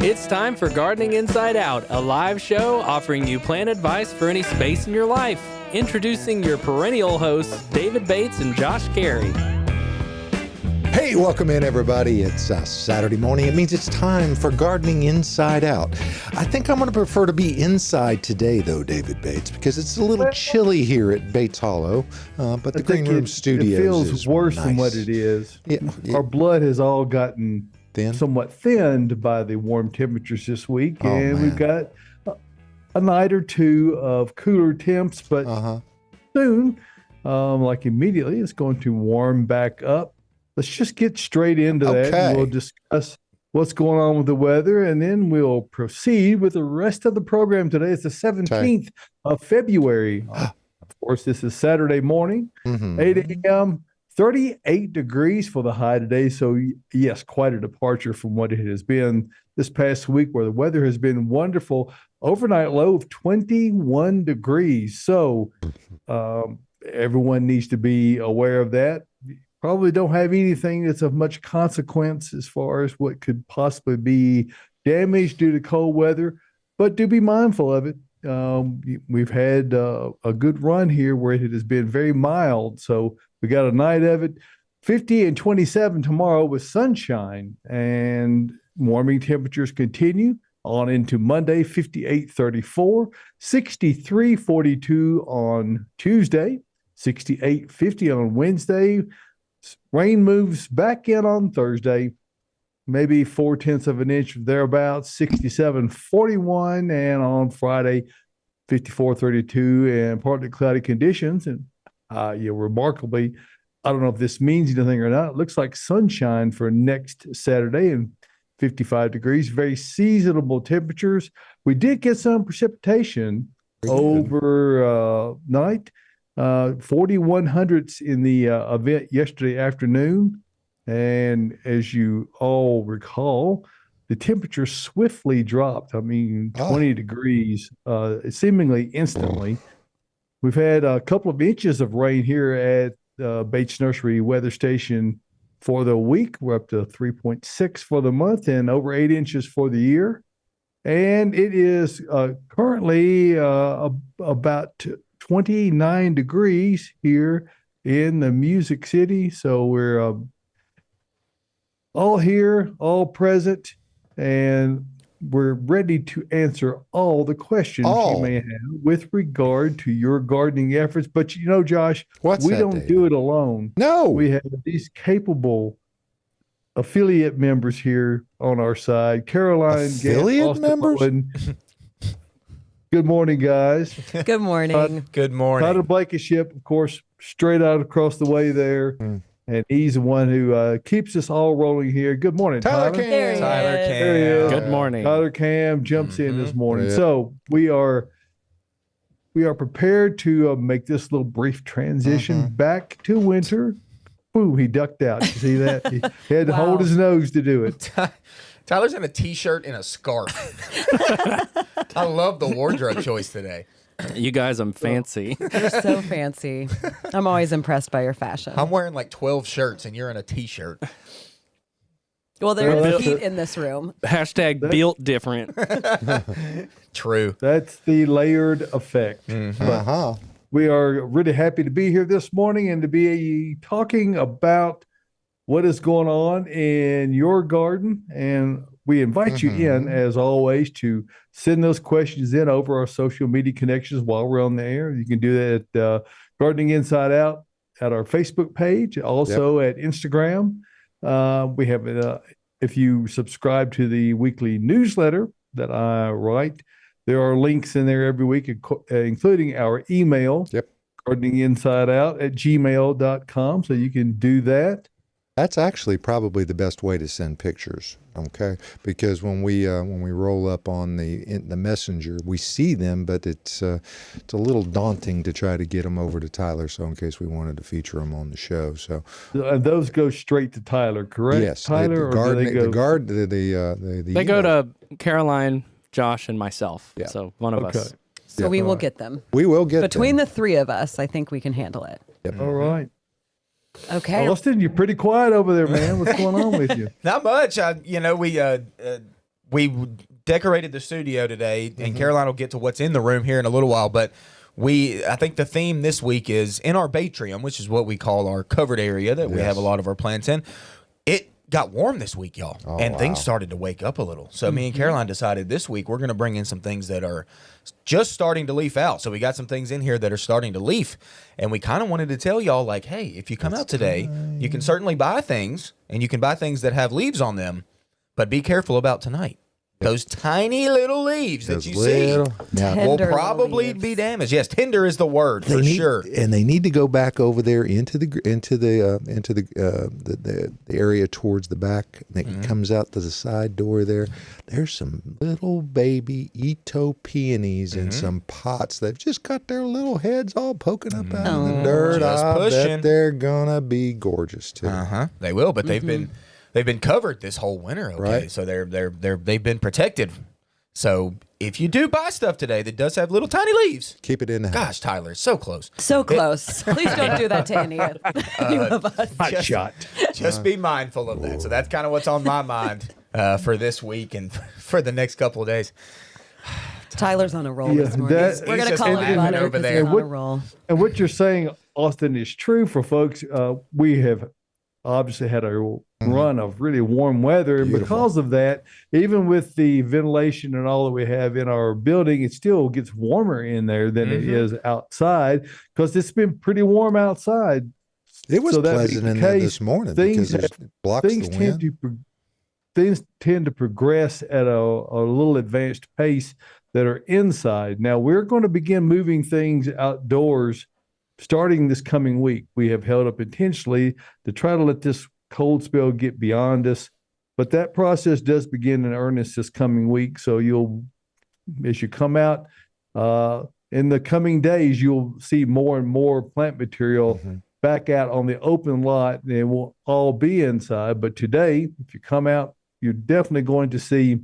It's time for Gardening Inside Out, a live show offering you plant advice for any space in your life. Introducing your perennial hosts, David Bates and Josh Carey. Hey, welcome in, everybody. It's Saturday morning. It means it's time for Gardening Inside Out. I think I'm going to prefer to be inside today, though, David Bates, because it's a little chilly here at Bates Hollow, but the Green Room Studios it feels is worse nice. than what it is. Yeah. Our blood has all gotten Thin? somewhat thinned by the warm temperatures this week, Oh, and man. we've got a night or two of cooler temps, but soon, like immediately, it's going to warm back up. Let's just get straight into that. Okay. And we'll discuss what's going on with the weather, and then we'll proceed with the rest of the program today. It's the 17th of February. Of course, this is Saturday morning, 8 a.m., 38 degrees for the high today. So, yes, quite a departure from what it has been this past week, where the weather has been wonderful. Overnight low of 21 degrees. So, everyone needs to be aware of that. Probably don't have anything that's of much consequence as far as what could possibly be damaged due to cold weather, but do be mindful of it. We've had a good run here where it has been very mild. So we got a night of it, 50 and 27 tomorrow with sunshine, and warming temperatures continue on into Monday, 58, 34, 63, 42 on Tuesday, 68, 50 on Wednesday. Rain moves back in on Thursday, maybe 0.4 of an inch thereabouts, 67, 41, and on Friday, 54, 32, and partly cloudy conditions. And remarkably, I don't know if this means anything or not. It looks like sunshine for next Saturday and 55 degrees, very seasonable temperatures. We did get some precipitation overnight. 41 hundredths in the event yesterday afternoon. And as you all recall, the temperature swiftly dropped. 20 degrees, seemingly instantly. We've had a couple of inches of rain here at Bates Nursery Weather Station for the week. We're up to 3.6 for the month and over 8 inches for the year. And it is currently about 29 degrees here in the Music City. So we're all here, all present, and we're ready to answer all the questions you may have with regard to your gardening efforts. But Josh, we don't do it alone. No. We have these capable affiliate members here on our side. Caroline, affiliate members? Good morning, guys. Good morning. Good morning. Tyler Blankenship, of course, straight out across the way there. And he's the one who keeps us all rolling here. Good morning, Tyler. There he There he is. Good morning. Tyler Cam jumps in this morning. So we are prepared to make this little brief transition back to winter. Ooh, he ducked out. You see that? He had to hold his nose to do it. Tyler's in a t-shirt and a scarf. I love the wardrobe choice today. You guys, I'm fancy. You're so fancy. I'm always impressed by your fashion. I'm wearing like 12 shirts and you're in a t-shirt. Well, there is heat in this room. Hashtag built different. True. That's the layered effect. But we are really happy to be here this morning and to be talking about what is going on in your garden. And we invite you in, as always, to send those questions in over our social media connections while we're on the air. You can do that at Gardening Inside Out at our Facebook page, also at Instagram. We have, if you subscribe to the weekly newsletter that I write, there are links in there every week, including our email, gardeninginsideout@gmail.com. So you can do that. That's actually probably the best way to send pictures, okay? Because when we roll up on the messenger, we see them, but it's a little daunting to try to get them over to Tyler. So in case we wanted to feature them on the show, so those go straight to Tyler, correct? yes, Tyler, they go to Caroline, Josh, and myself. Yeah. So one of us. So we will get them. We will get between them. the three of us. I think we can handle it. Yep. All right. Okay. Austin, you're pretty quiet over there, man. What's going on with you? Not much. we decorated the studio today, and Caroline will get to what's in the room here in a little while, but I think the theme this week is in our Batrium, which is what we call our covered area that we have a lot of our plants in. It got warm this week, y'all, and things started to wake up a little. So me and Caroline decided this week we're going to bring in some things that are just starting to leaf out. So we got some things in here that are starting to leaf, and we kind of wanted to tell y'all, like, hey, if you come out today, you can certainly buy things, and you can buy things that have leaves on them, but be careful about tonight. Those tiny little leaves that you see will probably be damaged. Yes, tender is the word for sure. And they need to go back over there into the area towards the back. That comes out to the side door there. There's some little baby Ito peonies in some pots. They've just got their little heads all poking up out of the dirt. I bet they're gonna be gorgeous too. They will, but they've been covered this whole winter, okay? Right. So they've been protected. So if you do buy stuff today that does have little tiny leaves, keep it in the house. Gosh, Tyler, it's so close. So close. Please don't do that to any of us. Hot shot. Just be mindful of that. So that's kind of what's on my mind for this week and for the next couple of days. Tyler's on a roll this morning. We're going to call him Butter over because there. he's on a roll. And what you're saying, Austin, is true for folks. We have obviously had a run of really warm weather. And because of that, even with the ventilation and all that we have in our building, it still gets warmer in there than it is outside because it's been pretty warm outside. It was pleasant in there this morning because it blocks the wind. Things tend to progress at a little advanced pace that are inside. Now, we're going to begin moving things outdoors starting this coming week. We have held up intentionally to try to let this cold spell get beyond us, but that process does begin in earnest this coming week. So as you come out in the coming days, you'll see more and more plant material back out on the open lot, and it will all be inside. But today, if you come out, you're definitely going to see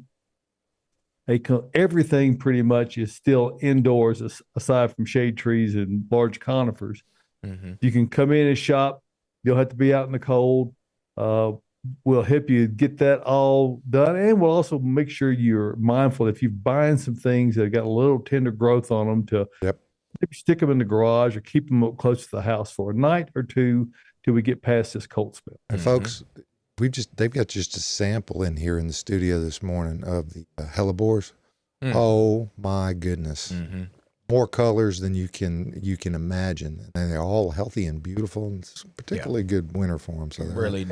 everything pretty much is still indoors aside from shade trees and large conifers. You can come in and shop. You'll have to be out in the cold. We'll help you get that all done. And we'll also make sure you're mindful if you're buying some things that got a little tender growth on them to maybe stick them in the garage or keep them up close to the house for a night or two till we get past this cold spell. And folks, they've got just a sample in here in the studio this morning of the hellebores. Oh my goodness. More colors than you can imagine. And they're all healthy and beautiful, and it's particularly good winter for them. So really,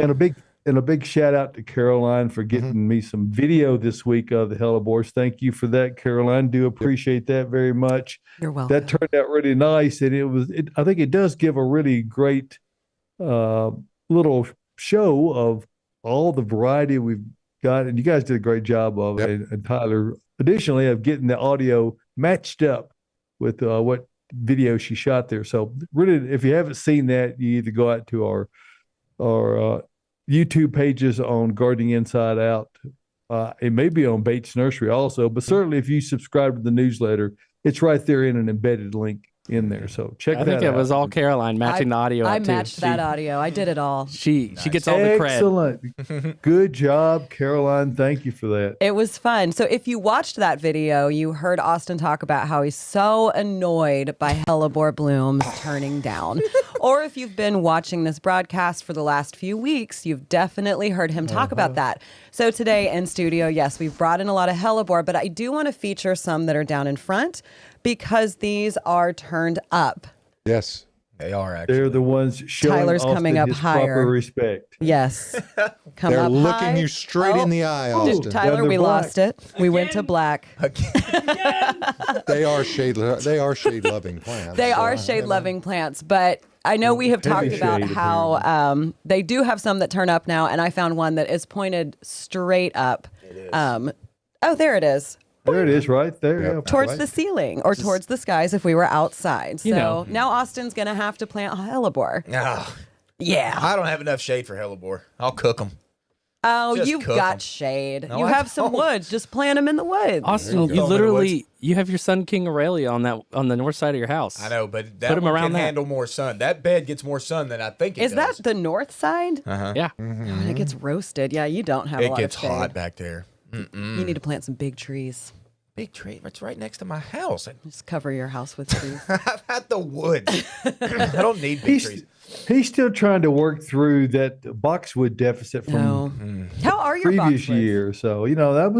and a big shout out to Caroline for getting me some video this week of the hellebores. Thank you for that, Caroline. Do appreciate that very much. You're welcome. That turned out really nice, and I think it does give a really great little show of all the variety we've got, and you guys did a great job of it. And Tyler, additionally, of getting the audio matched up with what video she shot there. So really, if you haven't seen that, you either go out to our YouTube pages on Gardening Inside Out. It may be on Bates Nursery also, but certainly if you subscribe to the newsletter, it's right there in an embedded link in there. So check that out. I think it was all Caroline matching the audio. I matched that audio. I did it all. She gets all the credit. Excellent. Good job, Caroline. Thank you for that. It was fun. So if you watched that video, you heard Austin talk about how he's so annoyed by hellebore blooms turning down. Or if you've been watching this broadcast for the last few weeks, you've definitely heard him talk about that. So today in studio, yes, we've brought in a lot of hellebore, but I do want to feature some that are down in front because these are turned up. Yes. They are actually. They're the ones showing Tyler's Austin coming up his higher. proper respect. Yes. Come They're up looking high. you straight in the eye, Austin. Tyler, Down to we black. lost it. We went to black. They are shade loving plants. They are shade-loving plants, but I know we have talked Heavy about shade, how they do have some that turn up now, and I found one that is pointed straight up. It is. Oh, there it is. There it is, right there. Yep. Yeah. Towards the ceiling or towards the skies if we were outside. So You know. now Austin's going to have to plant hellebore. Ah, Yeah. I don't have enough shade for hellebore. I'll cook them. Oh, Just you've cook got 'em. shade. No, you I have some don't. woods. Just plant them in the woods. Austin, Throw 'em you in the literally you have your son King Aurelia on the north side of your house. I know, but that Put 'em one around can that. handle more sun. That bed gets more sun than I think it Is does. that the north side? Uh-huh. Yeah. Oh, and it gets roasted. Yeah, you don't have a It lot gets of shade. hot back there. You need to plant some big trees. Big tree. It's right next to my house. Just cover your house with trees. I've had the woods. I don't need big trees. He's still trying to work through that boxwood deficit from No. How are your previous boxwoods? year. So that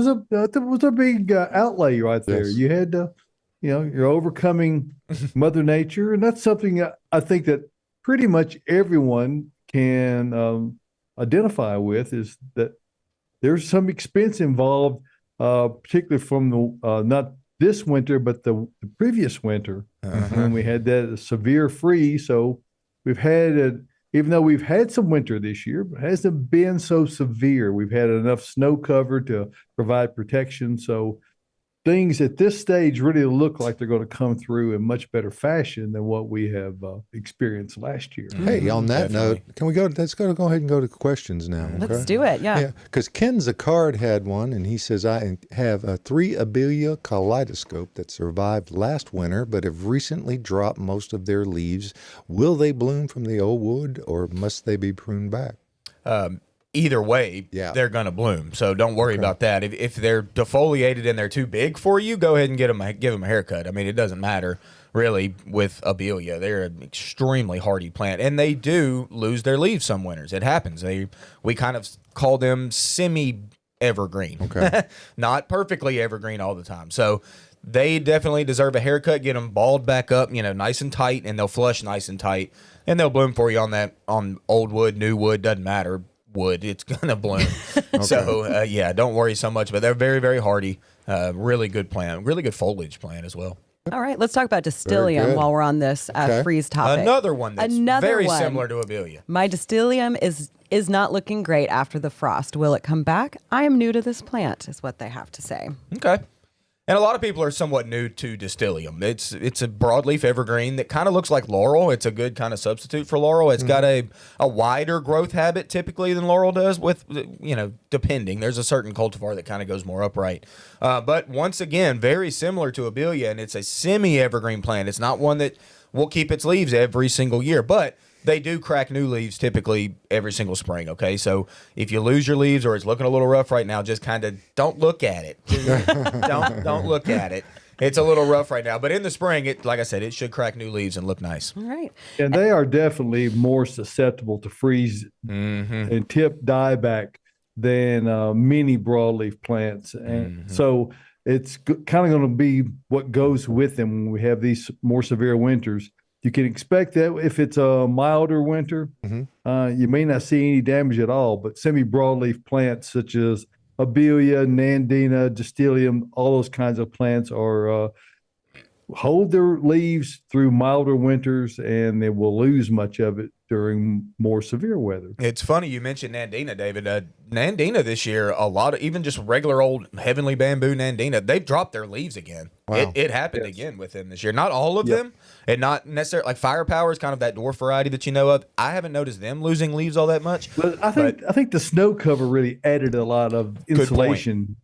was a big outlay right there. Yes. You had to, you're overcoming Mother Nature, and that's something I think that pretty much everyone can identify with. Is that there's some expense involved, particularly from the not this winter, but the previous winter when we had that severe freeze. So we've had even though we've had some winter this year, but it hasn't been so severe. We've had enough snow cover to provide protection. So things at this stage really look like they're going to come through in much better fashion than what we have experienced last year. Hey, on that note, can we go? Let's go ahead and go to questions now. Okay? Let's do it. Yeah. Because Ken Zacard had one, and he says, I have a 3 Abelia kaleidoscope that survived last winter, but have recently dropped most of their leaves. Will they bloom from the old wood, or must they be pruned back? Either way, they're going to bloom. So don't worry about that. If they're defoliated and they're too big for you, go ahead and give them a haircut. I mean, it doesn't matter really with Abelia. They're an extremely hardy plant, and they do lose their leaves some winters. It happens. We kind of call them semi-evergreen. Okay. Not perfectly evergreen all the time. So they definitely deserve a haircut. Get them balled back up, nice and tight, and they'll flush nice and tight, and they'll bloom for you on old wood, new wood, doesn't matter. Wood, it's gonna bloom. So don't worry so much, but they're very, very hardy. Really good plant, really good foliage plant as well. All right, let's talk about Dystilium while we're on this freeze topic. Another one that's very similar to Abelia. My Dystilium is not looking great after the frost. Will it come back? I am new to this plant, is what they have to say. Okay. And a lot of people are somewhat new to Dystilium. It's a broadleaf evergreen that kind of looks like laurel. It's a good kind of substitute for laurel. It's got a wider growth habit typically than laurel does, with depending. There's a certain cultivar that kind of goes more upright. But once again, very similar to Abelia, and it's a semi-evergreen plant. It's not one that will keep its leaves every single year, but they do crack new leaves typically every single spring, okay? So if you lose your leaves or it's looking a little rough right now, just kind of don't look at it. Don't look at it. It's a little rough right now. But in the spring, like I said, it should crack new leaves and look nice. All right. And they are definitely more susceptible to freeze and tip dieback than many broadleaf plants. And so it's kind of going to be what goes with them when we have these more severe winters. You can expect that if it's a milder winter, you may not see any damage at all, but semi-broadleaf plants such as Abelia, Nandina, Dystilium, all those kinds of plants are hold their leaves through milder winters, and they will lose much of it during more severe weather. It's funny you mentioned Nandina, David. Nandina this year, a lot of even just regular old heavenly bamboo Nandina, they've dropped their leaves again. Wow. It happened again with them this year. Not all of them, and not necessarily like Firepower is kind of that dwarf variety that you know of. I haven't noticed them losing leaves all that much. But I think the snow cover really added a lot of insulation.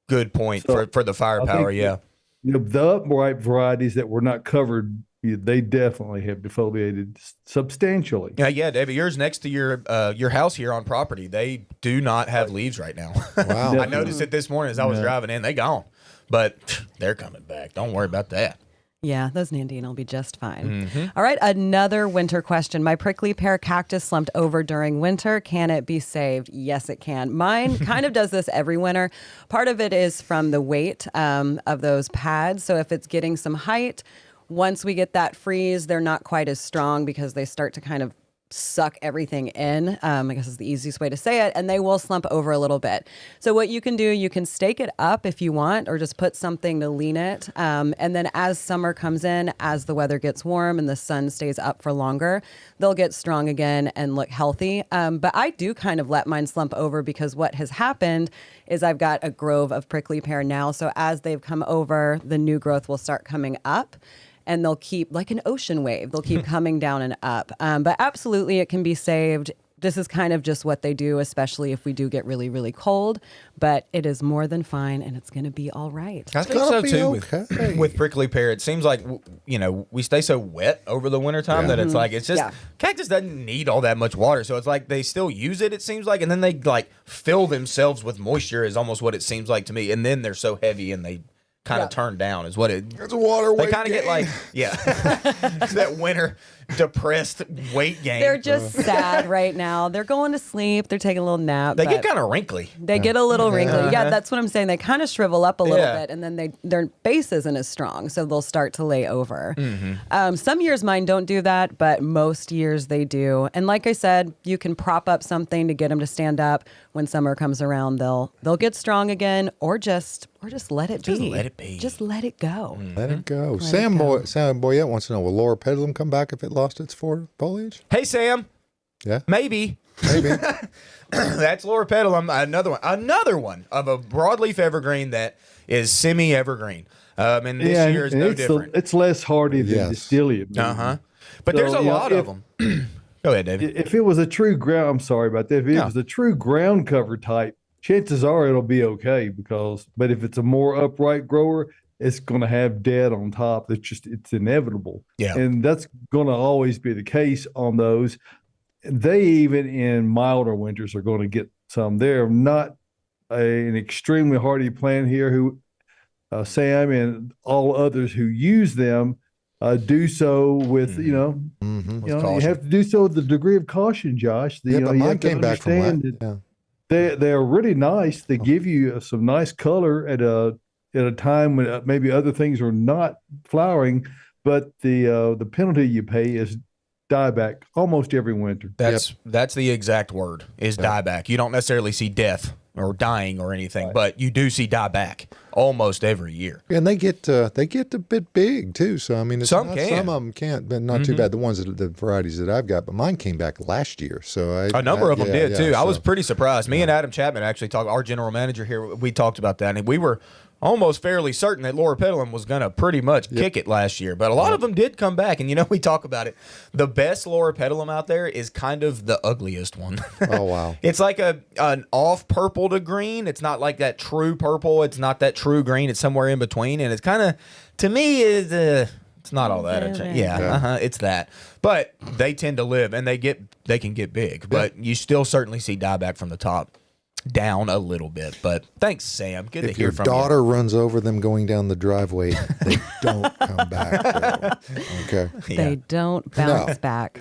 Good point for the Firepower. The upright varieties that were not covered, they definitely have defoliated substantially. Yeah, David, yours next to your house here on property, they do not have leaves right now. Wow. I noticed it this morning as I was driving in. They gone, but they're coming back. Don't worry about that. Yeah, those Nandina will be just fine. All right, another winter question. My prickly pear cactus slumped over during winter. Can it be saved? Yes, it can. Mine kind of does this every winter. Part of it is from the weight of those pads. So if it's getting some height, once we get that freeze, they're not quite as strong because they start to kind of suck everything in, I guess is the easiest way to say it, and they will slump over a little bit. So what you can do, you can stake it up if you want, or just put something to lean it. And then as summer comes in, as the weather gets warm and the sun stays up for longer, they'll get strong again and look healthy. But I do kind of let mine slump over because what has happened is I've got a grove of prickly pear now. So as they've come over, the new growth will start coming up. And they'll keep, like an ocean wave, they'll keep coming down and up. But absolutely, it can be saved. this is kind of just what they do, especially if we do get really, really cold. But it is more than fine, and it's going to be all right. I think so be too okay. with prickly pear. It seems like we stay so wet over the wintertime that it's like it's just cactus doesn't need all that much water, so it's like they still use it. It seems like, and then they like fill themselves with moisture is almost what it seems like to me, and then they're so heavy and they kind of turn down is what it. It's a water weight. They kind of get like it's that winter depressed weight gain. They're just sad right now. They're going to sleep. They're taking a little nap. They get kind of wrinkly. They get a little wrinkly. Yeah, that's what I'm saying. They kind of shrivel up a little bit, and then their base isn't as strong, so they'll start to lay over. Some years mine don't do that, but most years they do. And like I said, you can prop up something to get them to stand up. When summer comes around, they'll get strong again, or just let it be. Just let it be. Just let it go. Let it go. Sam Boyette wants to know, will Laura Pedalum come back if it lost its foliage? Hey, Sam. Yeah. Maybe. That's Laura Pedalum. Another one of a broadleaf evergreen that is semi-evergreen. And this year is no different. It's less hardy than Distilia. But there's a lot of them. Go ahead, David. If it was a true ground, I'm sorry about that. If it was a true ground cover type, chances are it'll be okay but if it's a more upright grower, it's going to have dead on top. It's inevitable. Yeah. And that's going to always be the case on those. They, even in milder winters, are going to get some. They're not an extremely hardy plant here who Sam and all others who use them do so with, you have to do so with the degree of caution, Josh. But mine came back from that. They're really nice. They give you some nice color at a time when maybe other things are not flowering, but the penalty you pay is dieback almost every winter. That's the exact word is dieback. You don't necessarily see death or dying or anything, but you do see dieback almost every year. And they get a bit big too. So I mean, some of them can't, but not too bad. The varieties that I've got, but mine came back last year. So a number of them did too. I was pretty surprised. Me and Adam Chapman actually talked. Our general manager here, we talked about that, and we were almost fairly certain that Laura Pedalum was going to pretty much kick it last year. But a lot of them did come back. And, we talk about it. The best Laura Pedalum out there is kind of the ugliest one. Oh, wow. It's like an off purple to green. It's not like that true purple. It's not that true green. It's somewhere in between. And it's kind of, to me, it's not all that. It's that. But they tend to live, and they can get big. But you still certainly see dieback from the top down a little bit. But thanks, Sam. Good to hear from you. If your daughter runs over them going down the driveway, they don't come back, though. Okay. They don't bounce back.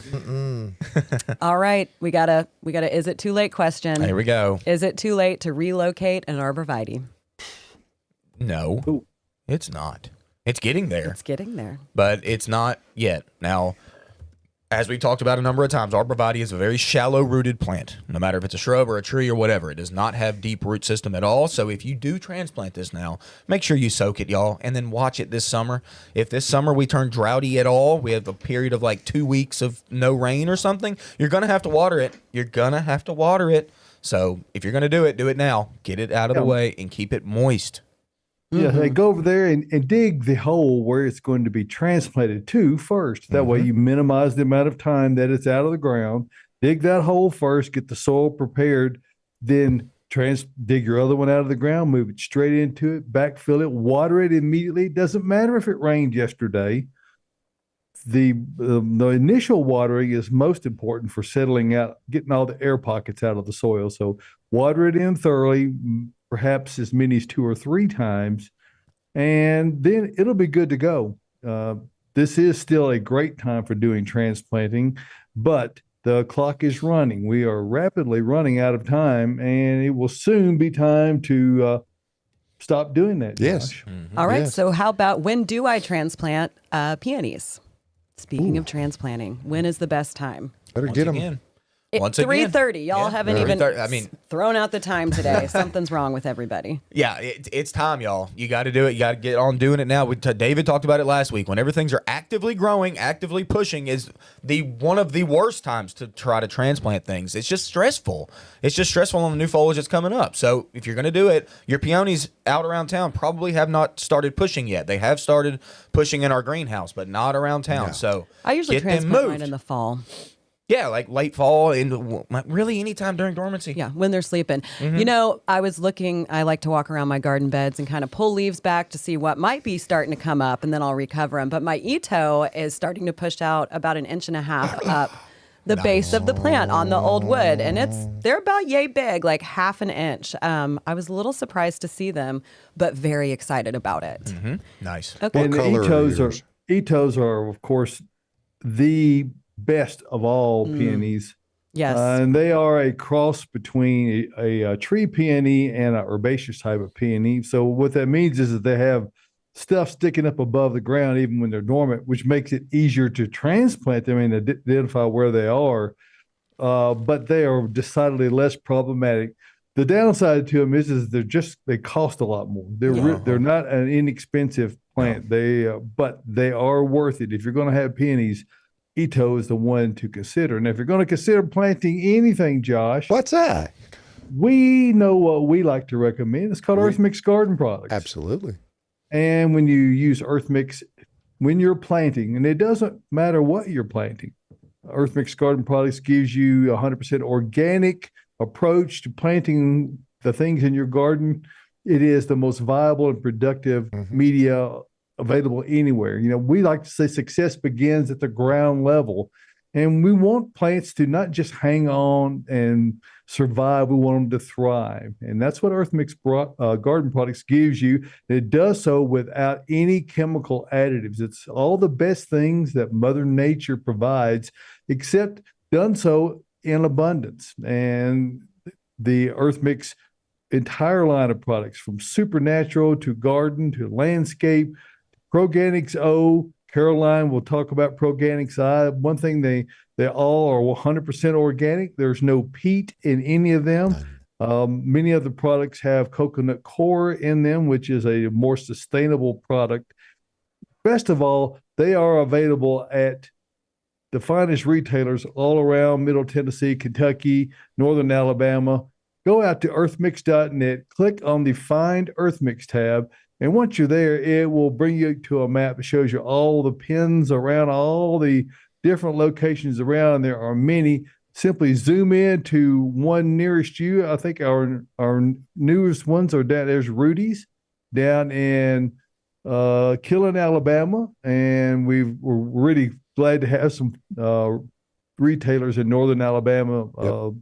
All right, we got a is it too late question. Here we go. Is it too late to relocate an arborvitae? No. It's not. It's getting there. It's getting there. But it's not yet. Now, as we talked about a number of times, arborvitae is a very shallow-rooted plant. No matter if it's a shrub or a tree or whatever, it does not have deep root system at all. So if you do transplant this now, make sure you soak it, y'all, and then watch it this summer. If this summer we turn droughty at all, we have a period of like 2 weeks of no rain or something, you're going to have to water it. So if you're going to do it now. Get it out of the way and keep it moist. Yeah, they go over there and dig the hole where it's going to be transplanted to first. That way you minimize the amount of time that it's out of the ground. Dig that hole first, get the soil prepared, then dig your other one out of the ground, move it straight into it, backfill it, water it immediately. It doesn't matter if it rained yesterday. The initial watering is most important for settling out, getting all the air pockets out of the soil. So water it in thoroughly, perhaps as many as 2 or 3 times, and then it'll be good to go. This is still a great time for doing transplanting, but the clock is running. We are rapidly running out of time, and it will soon be time to stop doing that. Yes. All right. Yes. So how about, when do I transplant peonies? Speaking of transplanting, when is the best time? Better get them. Once again, 3:30. Y'all haven't even thrown out the time today. Something's wrong with everybody. Yeah, it's time, y'all. You got to do it. You got to get on doing it now. David talked about it last week. Whenever things are actively growing, actively pushing, is one of the worst times to try to transplant things. It's just stressful. It's just stressful on the new foliage that's coming up. So if you're going to do it, your peonies out around town probably have not started pushing yet. They have started pushing in our greenhouse, but not around town. No. So I usually transplant mine in the fall. Yeah, like late fall and really anytime during dormancy. Yeah, when they're sleeping. You know, I was looking, I like to walk around my garden beds and kind of pull leaves back to see what might be starting to come up, and then I'll recover them. But my Ito is starting to push out about 1.5 inches up the base of the plant on the old wood. And they're about yay big, like 1/2 inch. I was a little surprised to see them, but very excited about it. Nice. Okay. And color are Itos are, of course, the best of all peonies. Yes. And they are a cross between a tree peony and an herbaceous type of peony. So what that means is that they have stuff sticking up above the ground even when they're dormant, which makes it easier to transplant them and identify where they are. But they are decidedly less problematic. The downside to them is they cost a lot more. They're not an inexpensive plant. But they are worth it. If you're going to have peonies, Ito is the one to consider. And if you're going to consider planting anything, Josh, What's that? we know what we like to recommend. It's called Earth Mix Garden Products. Absolutely. And when you use Earth Mix, when you're planting, and it doesn't matter what you're planting, Earth Mix Garden Products gives you 100% organic approach to planting the things in your garden. It is the most viable and productive media available anywhere. You know, we like to say success begins at the ground level, and we want plants to not just hang on and survive. We want them to thrive. And that's what Earth Mix Garden Products gives you. And it does so without any chemical additives. It's all the best things that Mother Nature provides, except done so in abundance. And the Earth Mix entire line of products, from supernatural to garden to landscape, Proganics O, Caroline will talk about Proganics I. One thing, they all are 100% organic. There's no peat in any of them. Many of the products have coconut coir in them, which is a more sustainable product. Best of all, they are available at the finest retailers all around Middle Tennessee, Kentucky, Northern Alabama. Go out to earthmix.net, click on the Find Earth Mix tab, and once you're there, it will bring you to a map that shows you all the pins around all the different locations around. There are many. Simply zoom in to one nearest you. I think our newest ones are down. There's Rudy's down in Killen, Alabama, and we're really glad to have some retailers in Northern Alabama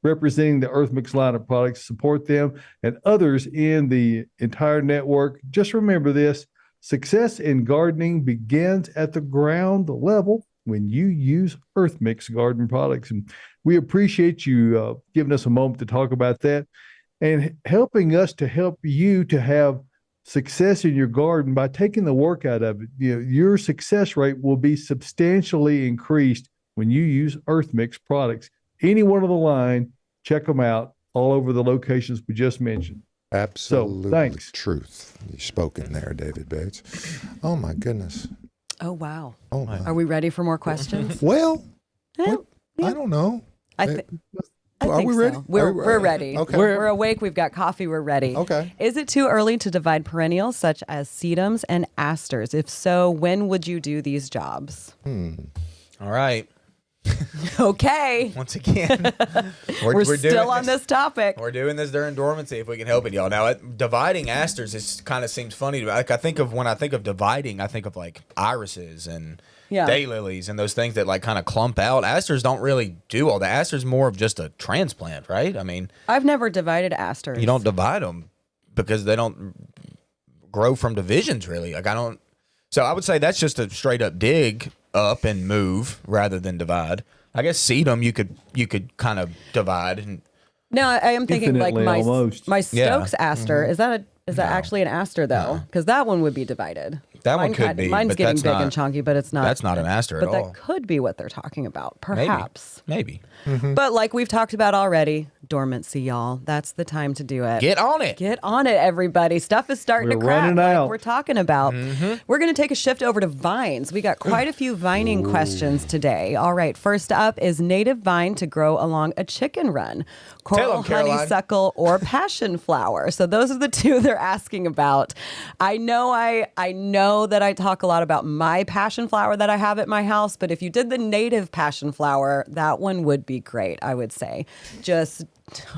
representing the Earth Mix line of products. Support them and others in the entire network. Just remember this: success in gardening begins at the ground level when you use Earth Mix Garden Products. And we appreciate you giving us a moment to talk about that and helping us to help you to have success in your garden by taking the work out of it. You know, your success rate will be substantially increased when you use Earth Mix products. Any one of the line, check them out all over the locations we just mentioned. Absolutely. So, thanks. Truth. You spoken there, David Bates. Oh, my goodness. Oh, wow. Oh, my. Are we ready for more questions? Well, Yeah. I don't know. I Are think we ready? so. We're ready. Okay. We're awake. We've got coffee. We're ready. Okay. Is it too early to divide perennials such as sedums and asters? If so, when would you do these jobs? All right. Okay. Once again, We're still on this topic. We're doing this during dormancy if we can help it, y'all. Now, dividing asters kind of seems funny to me. Like, when I think of dividing, I think of like irises and daylilies and those things that like kind of clump out. Asters don't really do all that. Asters more of just a transplant, right? I mean, I've never divided asters. you don't divide them because they don't grow from divisions, really. Like, so I would say that's just a straight up dig up and move rather than divide. I guess sedum you could kind of divide. And no, I am thinking like almost. my Stokes aster. Is that actually an aster though? Because that one would be divided. That one could be. Mine's but getting that's big not, and chunky, but it's not. That's not an aster but at all. that could be what they're talking about, perhaps. Maybe. But like we've talked about already, dormancy, y'all. That's the time to do it. Get on it. Get on it, everybody. Stuff is starting We're to crack running like out. we're talking about. We're going to take a shift over to vines. We got quite a few vining questions today. All right. First up, is native vine to grow along a chicken run? Coral 'em, Caroline. honeysuckle or passion flower? So those are the two they're asking about. I know know that I talk a lot about my passion flower that I have at my house, but if you did the native passion flower, that one would be great, I would say. Just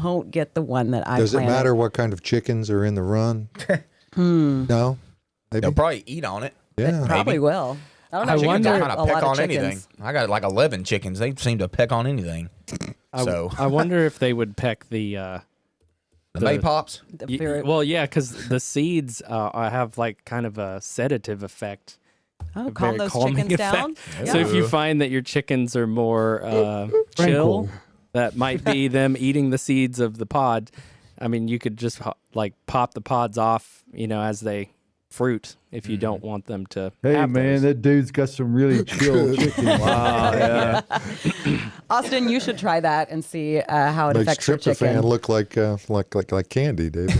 don't get the one that I Does it planted. matter what kind of chickens are in the run? No? Maybe? They'll probably eat on it. Yeah. Probably will. I don't know. I chickens wonder- are Kind a of peck lot on of anything. chickens. I got like 11 chickens. They seem to peck on anything. So I wonder if they would peck the the maypops. well, yeah, because the seeds have like kind of a sedative effect. Oh, a calm very those calming chickens down. effect. So if you find that your chickens are more chill, Tranquil. that might be them eating the seeds of the pod. I mean, you could just like pop the pods off, as they fruit if you don't want them to. Hey, have man, those. that dude's got some really chill chickens. Wow, yeah. Austin, you should try that and see how it Makes affects your tryptophan chicken. look like candy, David.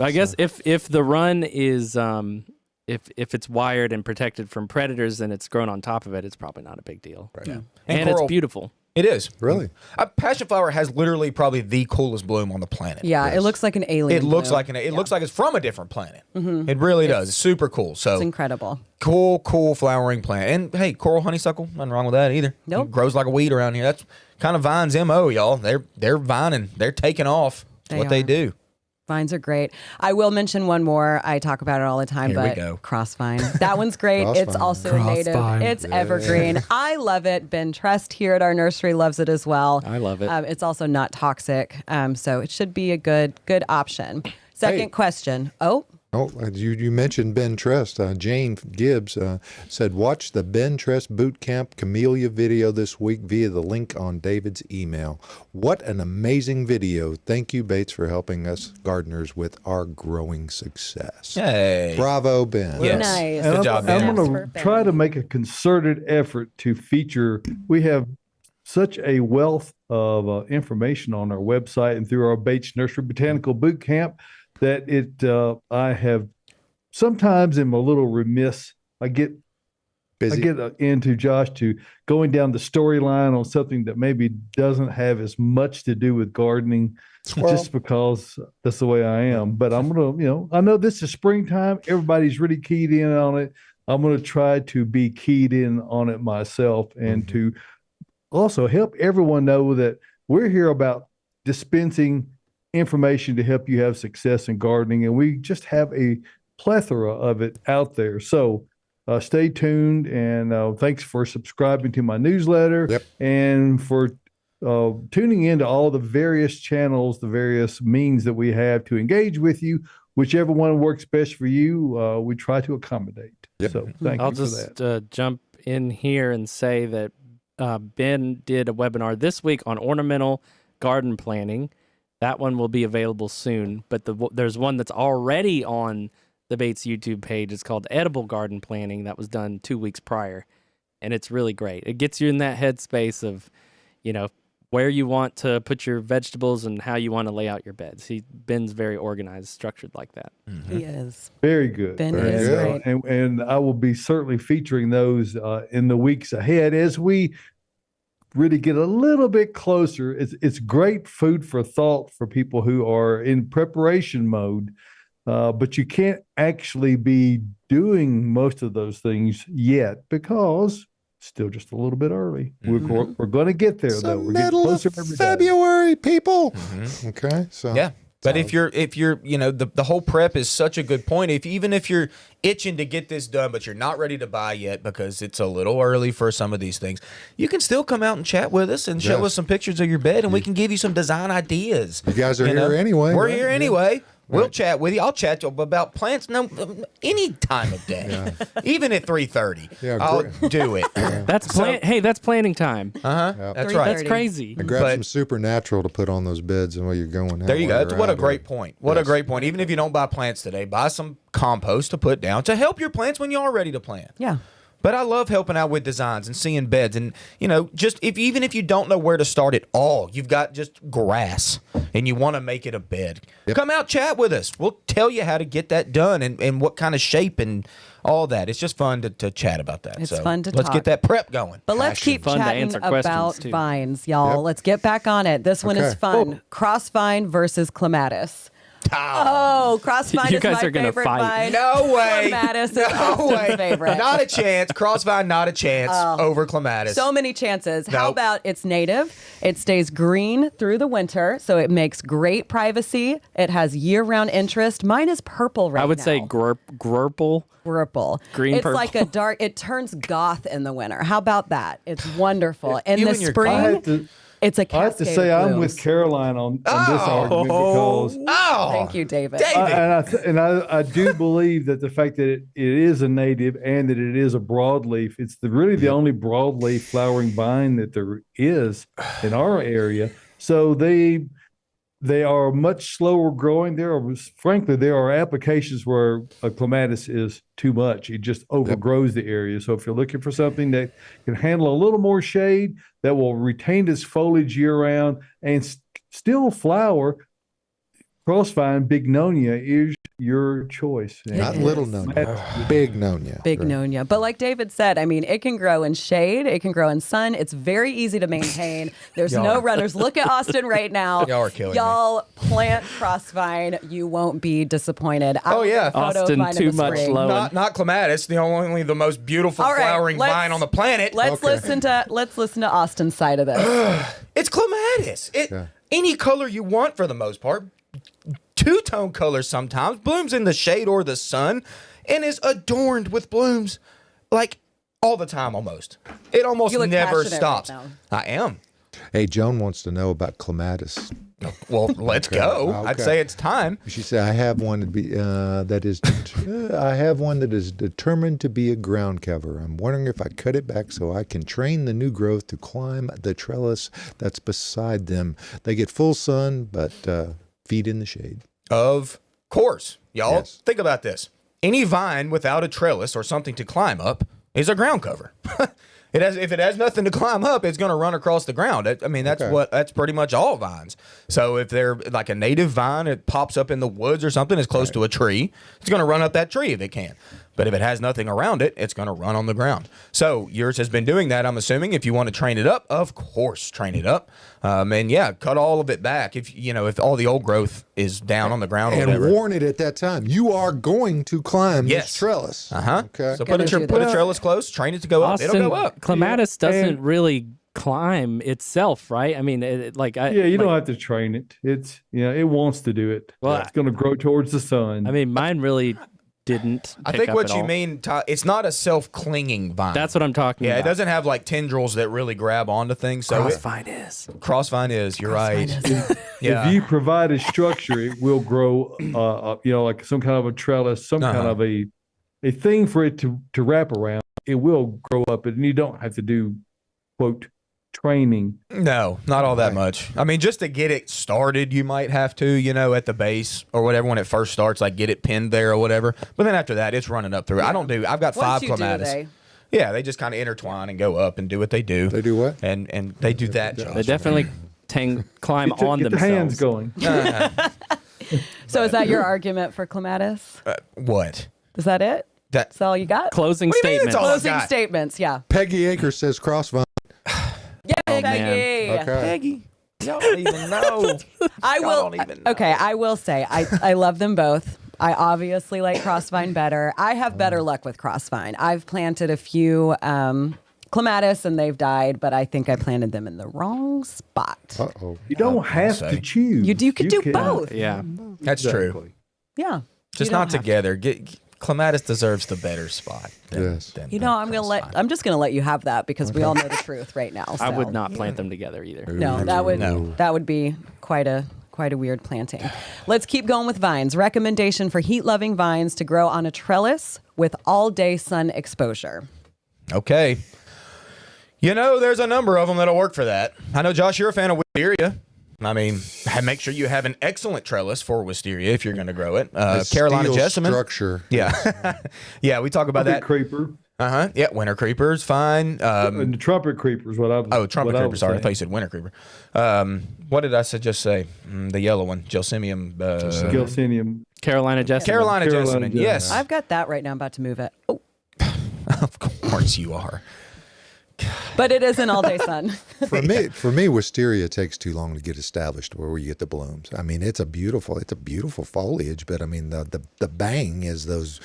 I guess if the run is if it's wired and protected from predators and it's grown on top of it, it's probably not a big deal. Right. Yeah. And it's coral- beautiful. It is. Really? Passion flower has literally probably the coolest bloom on the planet. Yeah, it looks like an alien. It looks bloom. like it looks like it's from a different planet. It really does. It's super cool. So It's incredible. cool flowering plant. And hey, coral honeysuckle, nothing wrong with that either. Nope. It grows like a weed around here. That's kind of Vine's MO, y'all. They're vining. They're taking off. That's what they are. do. Vines are great. I will mention one more. I talk about it all the time, Here we but go. crossvine. That one's great. It's Crossvine. also a native. Crossvine. It's evergreen. I love it. Ben Trust here at our nursery loves it as well. I love it. It's also not toxic, so it should be a good option. Second Hey. question. Oh, Oh, you mentioned Ben Trest. Jane Gibbs said, watch the Ben Trest Boot Camp Camellia video this week via the link on David's email. What an amazing video. Thank you, Bates, for helping us gardeners with our growing success. Hey. Bravo, Ben. Yes. nice. Good job, Ben. I'm Thanks going for to Ben. try to make a concerted effort to feature. We have such a wealth of information on our website and through our Bates Nursery Botanical Boot Camp that I have sometimes am a little remiss. I get Busy. into Josh to going down the storyline on something that maybe doesn't have as much to do with gardening, Squirrel. just because that's the way I am. But I'm gonna, I know this is springtime. Everybody's really keyed in on it. I'm gonna try to be keyed in on it myself and to also help everyone know that we're here about dispensing information to help you have success in gardening, and we just have a plethora of it out there. So stay tuned, and thanks for subscribing to my newsletter. Yep. And for tuning into all the various channels, the various means that we have to engage with you. Whichever one works best for you, we try to accommodate. Yep. So thank I'll you for that. just jump in here and say that Ben did a webinar this week on ornamental garden planning. That one will be available soon, but there's one that's already on the Bates YouTube page. It's called Edible Garden Planning. That was done 2 weeks prior, and it's really great. It gets you in that headspace of, where you want to put your vegetables and how you want to lay out your beds. Ben's very organized, structured like that. He is. Very good. Ben Very is good. great. And I will be certainly featuring those in the weeks ahead as we really get a little bit closer. It's great food for thought for people who are in preparation mode, but you can't actually be doing most of those things yet because still just a little bit early. We're going to get there, It's though. the We're getting middle closer of every day. February, people. Okay, so Yeah. But if you're, the whole prep is such a good point. Even if you're itching to get this done, but you're not ready to buy yet because it's a little early for some of these things, you can still come out and chat with us and show Yes. us some pictures of your bed, and we can give you some design ideas. You guys are here anyway, We're right? here Yeah. anyway. We'll Right. chat with you. I'll chat to you about plants. No, any time of day, even at 3:30. Yeah, I'll great. do it. That's that's planning time. That's right. That's crazy. I grab But- some supernatural to put on those beds and while you're going. There you go. That's what a great point. point. What a Yes. great point. Even if you don't buy plants today, buy some compost to put down to help your plants when you are ready to plant. Yeah. But I love helping out with designs and seeing beds, and just even if you don't know where to start at all, you've got just grass and you want to make it a bed. Come out, chat with us. We'll tell you how to get that done and what kind of shape and all that. It's just fun to chat about that. It's So fun to let's talk. get that prep going. But let's keep Fun to chatting answer questions, about too. vines, y'all. Yep. Let's get back on it. This one is Okay. fun. Crossvine versus clematis. Oh, crossvine You is guys my are gonna favorite fight. vine. No way. Clematis is No Austin's way. favorite. Not a chance. Crossvine, not a chance over clematis. So many chances. How Nope. about it's native? It stays green through the winter, so it makes great privacy. It has year-round interest. Mine is purple right now. I would say grurple. purple. Green it's purple. like a dark. It turns goth in the winter. How about that? It's wonderful. In You the and your spring, it's a I have to cascade say of I'm blooms. with Caroline on this argument because Thank you, David. I do believe that the fact that it is a native and that it is a broadleaf, it's really the only broadleaf flowering vine that there is in our area. So they are much slower growing. There are applications where a clematis is too much. It just overgrows the area. So if you're looking for something that can handle a little more shade, that will retain its foliage year round and still flower, crossvine bignonia is your choice. Not is. little nonia, big nonia. Big Right. nonia. But like David said, I mean, it can grow in shade. It can grow in sun. It's very easy to maintain. There's no runners. Look at Austin right now. Y'all are killing me. Y'all plant crossvine. You won't be disappointed. Oh, yeah. Austin, too much low. Not clematis, only the most beautiful All right, flowering let's- vine on the planet. Let's listen to Austin's side of this. It's clematis. Any color you want for the most part. Two-tone colors sometimes, blooms in the shade or the sun, and is adorned with blooms like all the time almost. It almost You look never passionate stops. right now. I am. Hey, Joan wants to know about clematis. Well, let's go. Okay. I'd say it's time. She said, "I have one I have one that is determined to be a ground cover. I'm wondering if I cut it back so I can train the new growth to climb the trellis that's beside them. They get full sun, but feed in the shade." Of course. Y'all, Yes. think about this. Any vine without a trellis or something to climb up is a ground cover. If it has nothing to climb up, it's going to run across the ground. That's pretty much all vines. So if they're like a native vine, it pops up in the woods or something, it's close to a tree, it's going to run up that tree if it can. But if it has nothing around it, it's going to run on the ground. So yours has been doing that, I'm assuming. If you want to train it up, of course, train it up. And yeah, cut all of it back if all the old growth is down on the ground or And whatever. warn it at that time. You are going to climb Yes. this trellis. So Okay. put Gonna do a that. trellis close, train it to go up. Austin, It'll go up. clematis doesn't And- really climb itself, right? I mean, You don't have to train it. It's it wants to do it. Well, It's going to grow towards the sun. I mean, mine really didn't. I pick think up what at you all. mean, it's not a self-clinging vine. That's what I'm talking Yeah, about. it doesn't have like tendrils that really grab onto things. So Crossvine is. crossvine is. You're right. Yeah. If you provide a structure, it will grow. Like some kind of a trellis, some kind of a thing for it to wrap around. It will grow up, and you don't have to do quote training. No, not all that much. I mean, just to get it started, you might have to, at the base or whatever when it first starts, like get it pinned there or whatever. But then after that, it's running up through. I've got Once 5 you do, clematis. Yeah, they just kind of intertwine and go up and do what they do. They do what? And they do that. They Josh. definitely climb on Get the themselves. hands going. So is that your argument for clematis? What? Is that it? That's all you got? Closing What do you mean statements. it's all- Closing got? statements, yeah. Peggy Akers says crossvine. Yeah, man. Peggy. Okay. Peggy, y'all don't even know. I will. don't even know. Okay, I will say I love them both. I obviously like crossvine better. I have better luck with crossvine. I've planted a few clematis and they've died, but I think I planted them in the wrong spot. Uh-oh. You don't have say. to choose. You could do can- both. Yeah. That's true. Exactly. Yeah. Just You don't not have together. Clematis deserves the better spot. Yes. You know, I'm just gonna let you have that because we all know the truth right now. I would so. not plant them together either. No, that would be quite a weird planting. Let's keep going with vines. Recommendation for heat-loving vines to grow on a trellis with all-day sun exposure. Okay. There's a number of them that'll work for that. I know, Josh, you're a fan of wisteria. I mean, make sure you have an excellent trellis for wisteria if you're going to grow it. Carolina Steel jessamine. structure. Yeah. Yeah, we talk about Trumpet that. creeper. Uh-huh. Yeah, winter creepers, fine. And the trumpet creeper is what I was. Trumpet what I creeper, was sorry. I saying. thought you said winter creeper. What did I just say? The yellow one, Gelsemium. Gelsemium. Carolina Jessamine. Carolina Carolina jessamine, yes. I've got that right now. I'm about to move it. Oh, Of course you are. But it is an all-day sun. For me, wisteria takes too long to get established where you get the blooms. I mean, it's a beautiful foliage, but I mean, the bang is those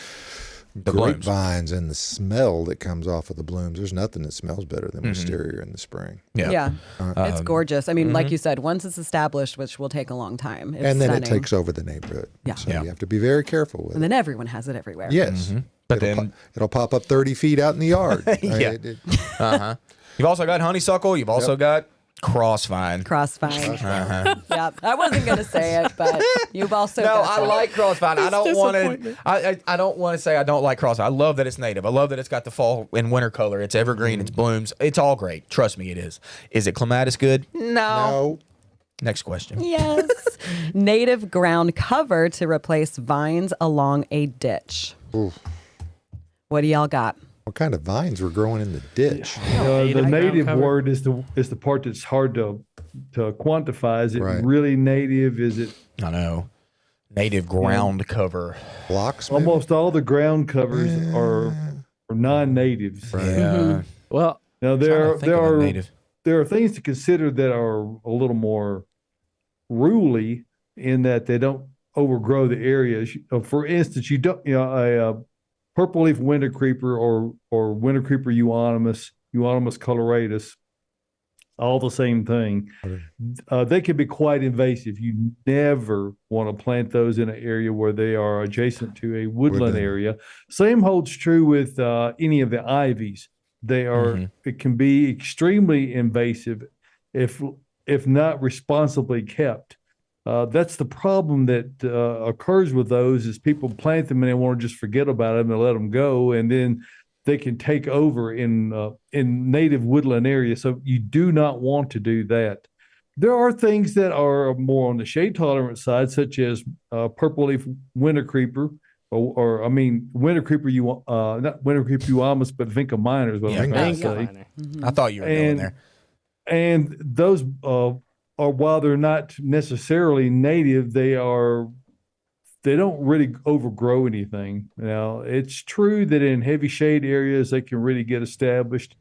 grapevines and the smell that comes off of the blooms. There's nothing that smells better than wisteria in the spring. Yeah. It's gorgeous. I mean, like you said, once it's established, which will take a long time. It's and then stunning. it takes over the neighborhood. Yeah. So you have to be very careful with And it. then everyone has it everywhere. Yes. But then It'll pop up 30 feet out in the yard. Yeah. You've also got honeysuckle. You've also got crossvine. Crossvine. Yep. I wasn't going to say it, but you've also No, got I that. like crossvine. I don't want to. I don't want to say I don't like crossvine. I love that it's native. I love that it's got the fall and winter color. It's evergreen. It's blooms. It's all great. Trust me, it is. Is it clematis good? No. Next question. Yes. Native ground cover to replace vines along a ditch. Oof. What do y'all got? What kind of vines were growing in the ditch? The ground native cover. word is the part that's hard to quantify. Is it Right. really native? Is it I know. Native ground cover. Blocks? maybe? almost all the ground covers are non-natives? Yeah. Well, Now Trying to think of a native. there are things to consider that are a little more ruly in that they don't overgrow the areas. For instance, you don't a purple leaf winter creeper or winter creeper euonymus coloratus, all the same thing. They can be quite invasive. You never want to plant those in an area where they are adjacent to a woodland area. Same holds true with any of the ivies. They are. It can be extremely invasive if not responsibly kept. That's the problem that occurs with those is people plant them and they want to just forget about them and let them go, and then they can take over in native woodland areas. So you do not want to do that. There are things that are more on the shade tolerant side, such as purple leaf winter creeper, or winter creeper not winter creeper euonymus, but vinca minor is what I'm trying to say. I thought you were going there. And those are, while they're not necessarily native, they don't really overgrow anything. Now, it's true that in heavy shade areas they can really get established,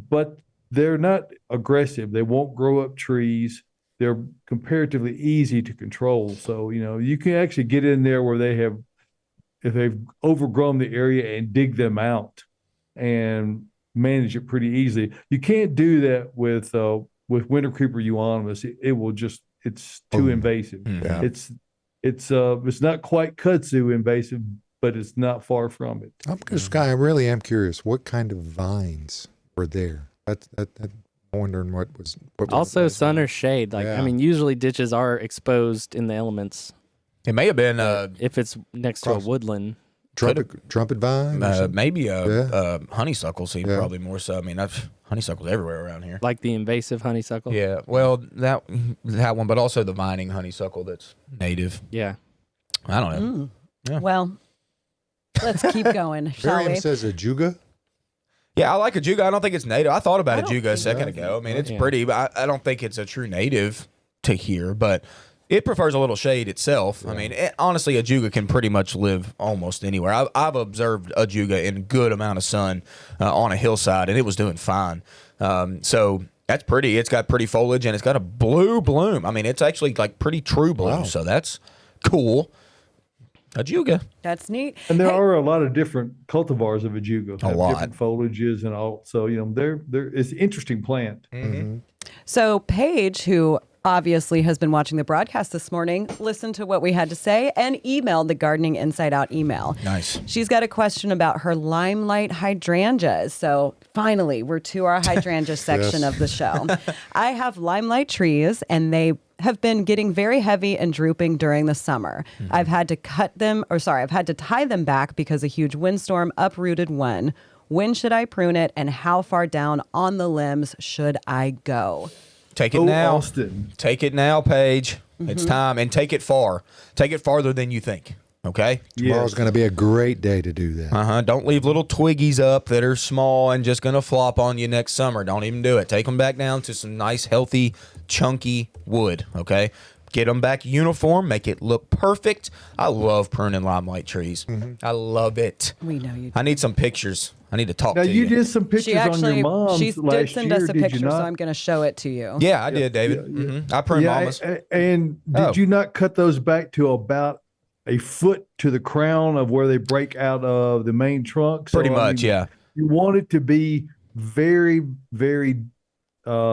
but they're not aggressive. They won't grow up trees. They're comparatively easy to control. So, you can actually get in there where if they've overgrown the area and dig them out and manage it pretty easily. You can't do that with winter creeper euonymus. It's too invasive. Yeah. It's not quite kudzu invasive, but it's not far from it. I really am curious. What kind of vines were there? I'm wondering what was also sun or shade. Yeah. Usually ditches are exposed in the elements. It may have been If it's next to a woodland. trumpet vine? or something? maybe honeysuckle seed, probably more so. I mean, honeysuckle's everywhere around here. Like the invasive honeysuckle? Yeah, well, that one, but also the vining honeysuckle that's native. Yeah. I don't know. Yeah. Well, let's keep going, shall Miriam we? says ajuga. Yeah, I like ajuga. I don't think it's native. I thought about don't ajuga a think second ago. I mean, it's Yeah. pretty, but I don't think it's a true native to here, but it prefers a little shade itself. I mean, honestly, ajuga can pretty much live almost anywhere. I've observed ajuga in good amount of sun on a hillside, and it was doing fine. So that's pretty. It's got pretty foliage, and it's got a blue bloom. I mean, it's actually like pretty true bloom, so that's cool. Ajuga. That's neat. And there Hey, are a lot of different cultivars of ajuga. A lot. Different foliages and all. So, it's an interesting plant. So Paige, who obviously has been watching the broadcast this morning, listened to what we had to say and emailed the Gardening Inside Out email. Nice. She's got a question about her limelight hydrangeas. So finally, we're to our hydrangea section of the show. I have limelight trees, and they have been getting very heavy and drooping during the summer. I've had to tie them back because a huge windstorm uprooted one. When should I prune it, and how far down on the limbs should I go? Take it now. Austin. Take it now, Paige. It's time, and take it far. Take it farther than you think. Okay. Tomorrow's going to be a great day to do that. Don't leave little twiggies up that are small and just gonna flop on you next summer. Don't even do it. Take them back down to some nice, healthy, chunky wood. Okay. Get them back uniform. Make it look perfect. I love pruning limelight trees. I love it. We know you do. I need some pictures I need to talk Now to you did some She pictures on actually your mom's she last did send year, us a did you picture, so not? I'm going to show it to you. Yeah, I did, David. I pruned Mama's. And Oh. did you not cut those back to about a foot to the crown of where they break out of the main trunk? So, Pretty much, yeah. You want it to be very, very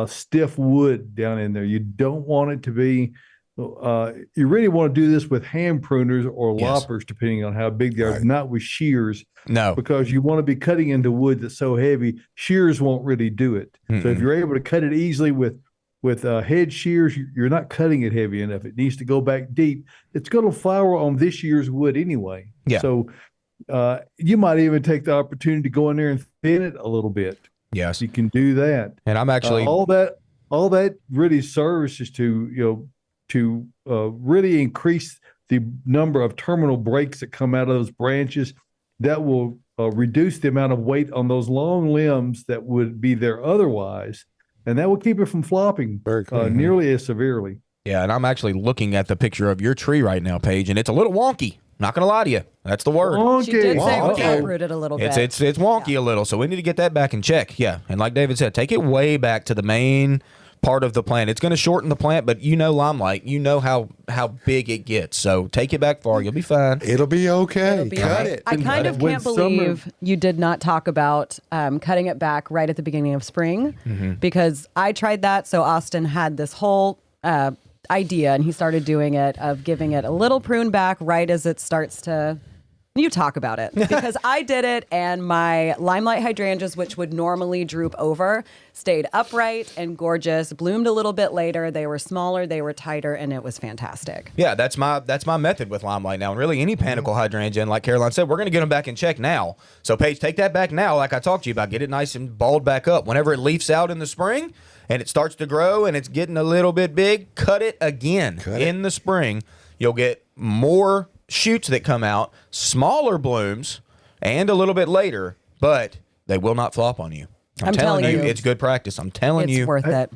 stiff wood down in there. You don't want it to be. You really want to do this with hand pruners or loppers, depending on how big they are, not with shears. No, because you want to be cutting into wood that's so heavy. Shears won't really do it. So if you're able to cut it easily with head shears, you're not cutting it heavy enough. It needs to go back deep. It's going to flower on this year's wood anyway. Yeah. So you might even take the opportunity to go in there and thin it a little bit. Yes, you can do that. And I'm actually all that really serves is to really increase the number of terminal breaks that come out of those branches. That will reduce the amount of weight on those long limbs that would be there otherwise, and that will keep it from flopping nearly as severely. Yeah, and I'm actually looking at the picture of your tree right now, Paige, and it's a little wonky. Not gonna lie to you, that's the word. Wonky. She did say it was Wonky. uprooted a little bit. It's wonky a little, so we need to get that back in check. Yeah, and like David said, take it way back to the main part of the plant. It's going to shorten the plant, but limelight, you know how big it gets. So take it back far. You'll be fine. It'll be okay. It'll be Cut okay. it. I kind of can't believe you did not talk about cutting it back right at the beginning of spring, because I tried that. So Austin had this whole idea, and he started doing it, of giving it a little prune back right as it starts to... You talk about it, because I did it, and my limelight hydrangeas, which would normally droop over, stayed upright and gorgeous, bloomed a little bit later. They were smaller, they were tighter, and it was fantastic. Yeah, that's my method with limelight now. And really any panicle hydrangea, and like Caroline said, we're going to get them back in check now. So Paige, take that back now, like I talked to you about. Get it nice and balled back up. Whenever it leafs out in the spring and it starts to grow and it's getting a little bit big, cut it again in the spring. You'll get more shoots that come out, smaller blooms, and a little bit later, but they will not flop on you. I'm telling you, it's good practice. I'm telling you, it's worth it.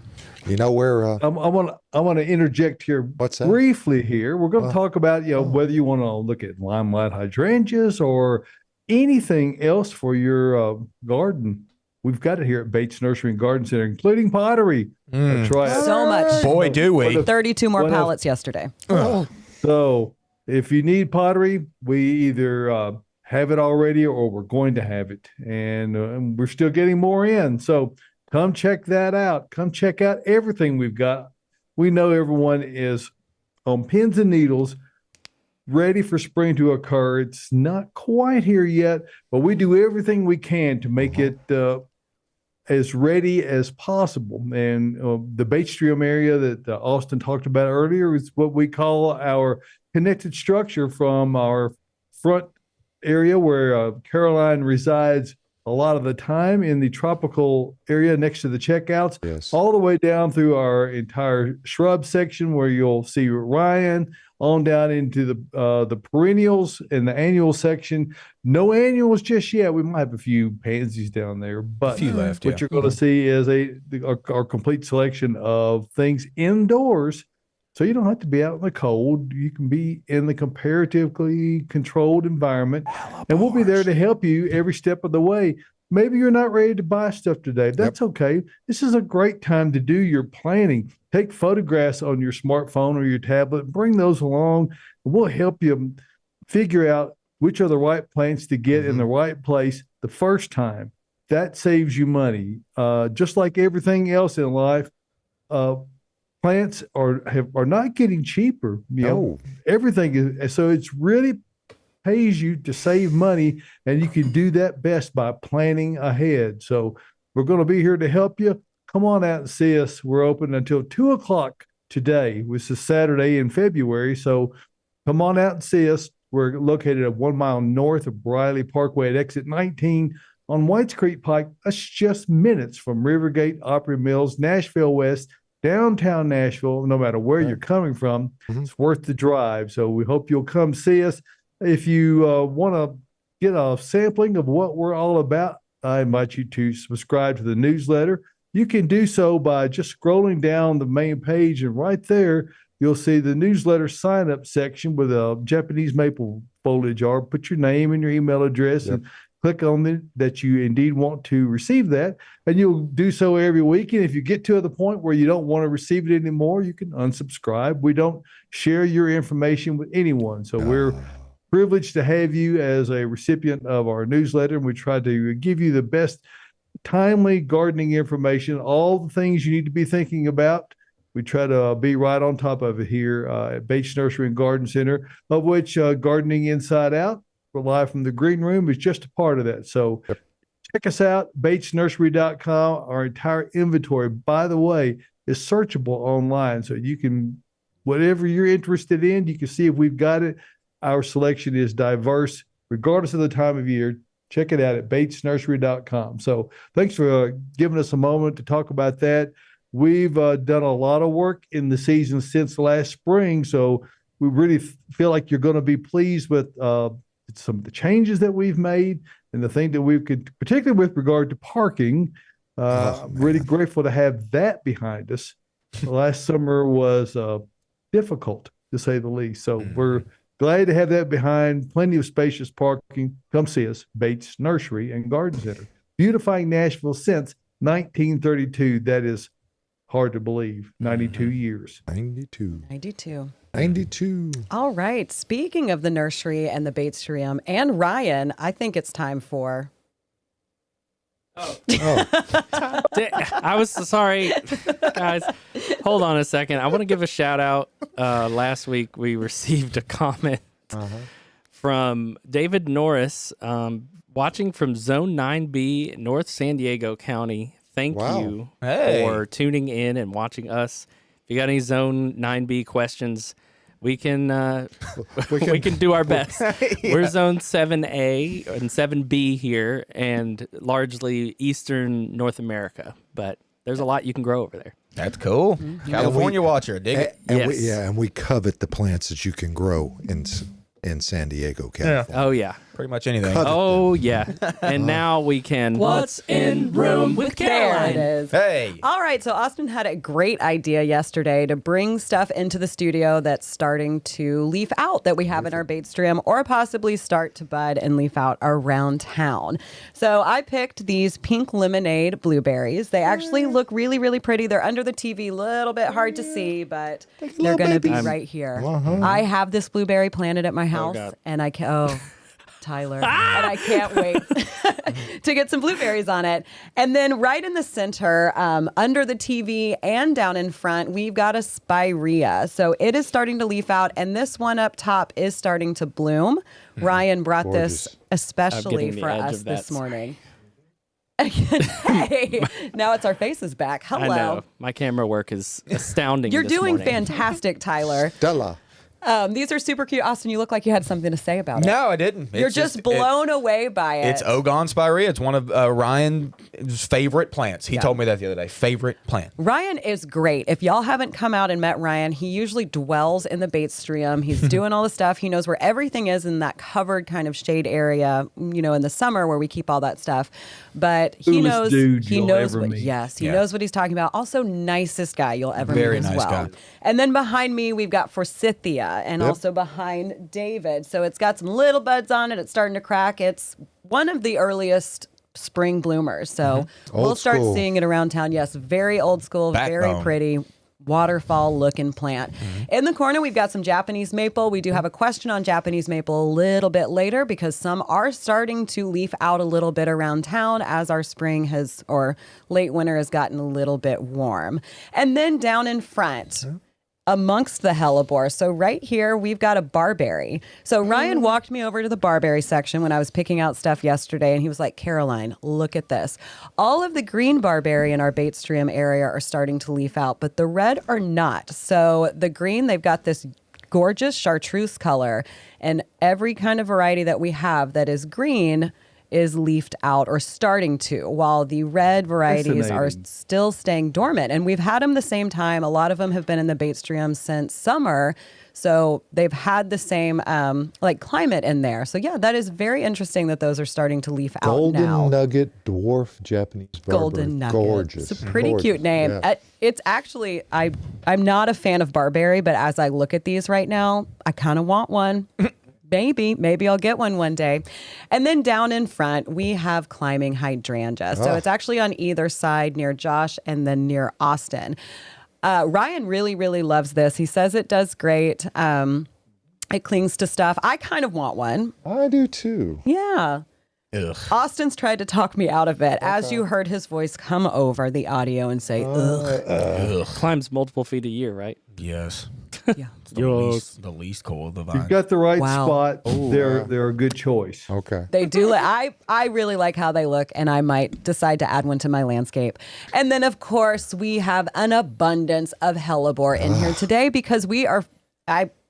You know where I want to interject here briefly here. We're going to talk about whether you want to look at limelight hydrangeas or anything else for your garden. We've got it here at Bates Nursery and Garden Center, including pottery. That's right. So much. Boy, do we. 32 more pallets yesterday. So if you need pottery, we either have it already or we're going to have it. And we're still getting more in. So come check that out. Come check out everything we've got. We know everyone is on pins and needles, ready for spring to occur. It's not quite here yet, but we do everything we can to make it as ready as possible. And the Baitstrium area that Austin talked about earlier is what we call our connected structure from our front area where Caroline resides a lot of the time in the tropical area next to the checkouts, all the way down through our entire shrub section where you'll see Ryan, on down into the perennials and the annual section. No annuals just yet. We might have a few pansies down there, but a few left, what you're going to see is our complete selection of things indoors. So you don't have to be out in the cold. You can be in the comparatively controlled environment, and we'll be there to help you every step of the way. Maybe you're not ready to buy stuff today. That's okay. This is a great time to do your planning. Take photographs on your smartphone or your tablet, bring those along, and we'll help you figure out which are the right plants to get in the right place the first time. That saves you money. Just like everything else in life, plants are not getting cheaper. You know, everything is, so it's really pays you to save money, and you can do that best by planning ahead. So we're going to be here to help you. Come on out and see us. We're open until 2:00 today, which is Saturday in February. So come on out and see us. We're located at 1 mile north of Briley Parkway at exit 19 on Whites Creek Pike. That's just minutes from Rivergate, Opry Mills, Nashville West, downtown Nashville. No matter where you're coming from, it's worth the drive. So we hope you'll come see us. If you want to get a sampling of what we're all about, I invite you to subscribe to the newsletter. You can do so by just scrolling down the main page, and right there, you'll see the newsletter sign-up section with a Japanese maple foliage arbor. Put your name and your email address, and click on it that you indeed want to receive that, and you'll do so every week. And if you get to the point where you don't want to receive it anymore, you can unsubscribe. We don't share your information with anyone. So we're privileged to have you as a recipient of our newsletter, and we try to give you the best timely gardening information, all the things you need to be thinking about. We try to be right on top of it here at Bates Nursery and Garden Center, of which Gardening Inside Out, live from the green room, is just a part of that. So check us out, batesnursery.com. Our entire inventory, by the way, is searchable online. So you can, whatever you're interested in, you can see if we've got it. Our selection is diverse, regardless of the time of year. Check it out at batesnursery.com. So thanks for giving us a moment to talk about that. We've done a lot of work in the season since last spring. So we really feel like you're going to be pleased with some of the changes that we've made and the thing that we could, particularly with regard to parking. Really grateful to have that behind us. Last summer was difficult, to say the least. So we're glad to have that behind. Plenty of spacious parking. Come see us, Bates Nursery and Garden Center. Beautifying Nashville since 1932. That is hard to believe. 92 years. 92. All right. Speaking of the nursery and the Bates Shriam and Ryan, I think it's time for. I was sorry, guys. Hold on a second. I want to give a shout out. Last week we received a comment from David Norris, watching from Zone 9B, North San Diego County. Thank you for tuning in and watching us. If you got any Zone 9B questions, we can do our best. We're Zone 7A and 7B here, and largely Eastern North America. But there's a lot you can grow over there. That's cool. California watcher, dig it. And we covet the plants that you can grow in San Diego, California. Oh yeah, pretty much anything. Oh yeah. And now we can. What's in room with Caroline? There it is. Hey. All right. So Austin had a great idea yesterday to bring stuff into the studio that's starting to leaf out that we have in our Bates Shriam, or possibly start to bud and leaf out around town. So I picked these pink lemonade blueberries. They actually look really, really pretty. They're under the TV, a little bit hard to see, but they're going to be right here. I have this blueberry planted at my house, and I can. Tyler, and I can't wait to get some blueberries on it. And then right in the center, under the TV and down in front, we've got a spirea. So it is starting to leaf out, and this one up top is starting to bloom. Ryan brought this especially for us this morning. Hey, now it's our faces back. Hello. I know. My camera work is astounding. You're this doing morning. fantastic, Tyler. Stella. These are super cute. Austin, you look like you had something to say about it. No, I didn't. You're just blown away by it. It's Ogon spirea. It's one of Ryan's favorite plants. He told me that the other day. Favorite plant. Ryan is great. If y'all haven't come out and met Ryan, he usually dwells in the Bates Shriam. He's doing all the stuff. He knows where everything is in that covered kind of shade area, you know, in the summer where we keep all that stuff. But he knows what he's talking about. Also, nicest guy you'll ever meet as well. Guy. And then behind me, we've got forsythia, and also behind David. So it's got some little buds on it. It's starting to crack. It's one of the earliest spring bloomers. So we'll start seeing it around town. Yes, very old school, very pretty. Waterfall looking plant. In the corner, we've got some Japanese maple. We do have a question on Japanese maple a little bit later because some are starting to leaf out a little bit around town as our spring has, or late winter has gotten a little bit warm. And then down in front, amongst the hellebore. So right here, we've got a barberry. So Ryan walked me over to the barberry section when I was picking out stuff yesterday, and he was like, Caroline, look at this. All of the green barberry in our Bates Shriam area are starting to leaf out, but the red are not. So the green, they've got this gorgeous chartreuse color, and every kind of variety that we have that is green is leafed out or starting to, while the red varieties are still staying dormant. And we've had them the same time. A lot of them have been in the Bates Shriam since summer. So they've had the same climate in there. So yeah, that is very interesting that those are starting to leaf out now. Golden Nugget Dwarf Japanese Barberry. Golden Nugget. Gorgeous. It's a pretty cute name. Yeah. It's actually, I'm not a fan of barberry, but as I look at these right now, I kind of want one. Maybe I'll get one day. And then down in front, we have climbing hydrangea. So it's actually on either side near Josh and then near Austin. Ryan really, really loves this. He says it does great. It clings to stuff. I kind of want one. I do too. Yeah. Ugh. Austin's tried to talk me out of it. As you heard his voice come over the audio and say, ugh. Climbs multiple feet a year, right? Yes. Yeah. It's the least cool of the vine. You've got the right Wow. spot. They're a good choice. Okay. They do. I really like how they look, and I might decide to add one to my landscape. And then, of course, we have an abundance of hellebore in here today because we are.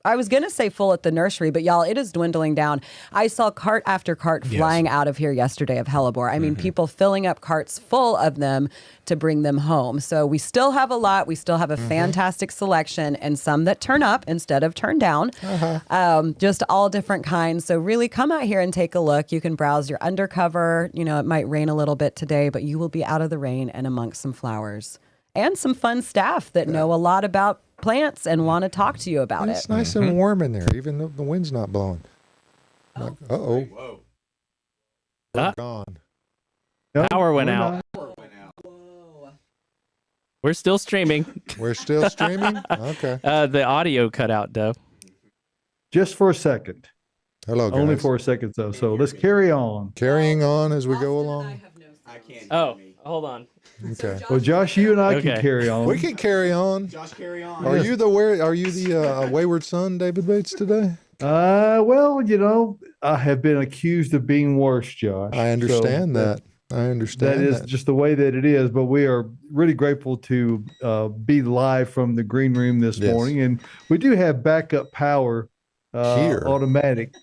I was going to say full at the nursery, but y'all, it is dwindling down. I saw cart after cart flying out of here yesterday of hellebore. I mean, people filling up carts full of them to bring them home. So we still have a lot. We still have a fantastic selection and some that turn up instead of turn down. Just all different kinds. So really come out here and take a look. You can browse your undercover. You know, it might rain a little bit today, but you will be out of the rain and amongst some flowers and some fun staff that know a lot about plants and want to talk to you about It's it. nice and warm in there, even though the wind's not blowing. Uh-oh. We're gone. Nope, Power went we're out. not. We're still streaming. We're still streaming? Okay. The audio cut out, though. Just for a second. Hello, guys. Only for a second, though. So let's carry on. Carrying on as we go along. Oh, hold on. Okay. Well, Josh, you and I can Okay. carry on. We can carry on. Josh, carry on. Are you the wayward son, David Bates, today? Well, you know, I have been accused of being worse, Josh. I understand So that. I understand That is that. just the way that it is. But we are really grateful to be live from the green room this Yes. morning. And we do have backup power Here. automatic. Yeah.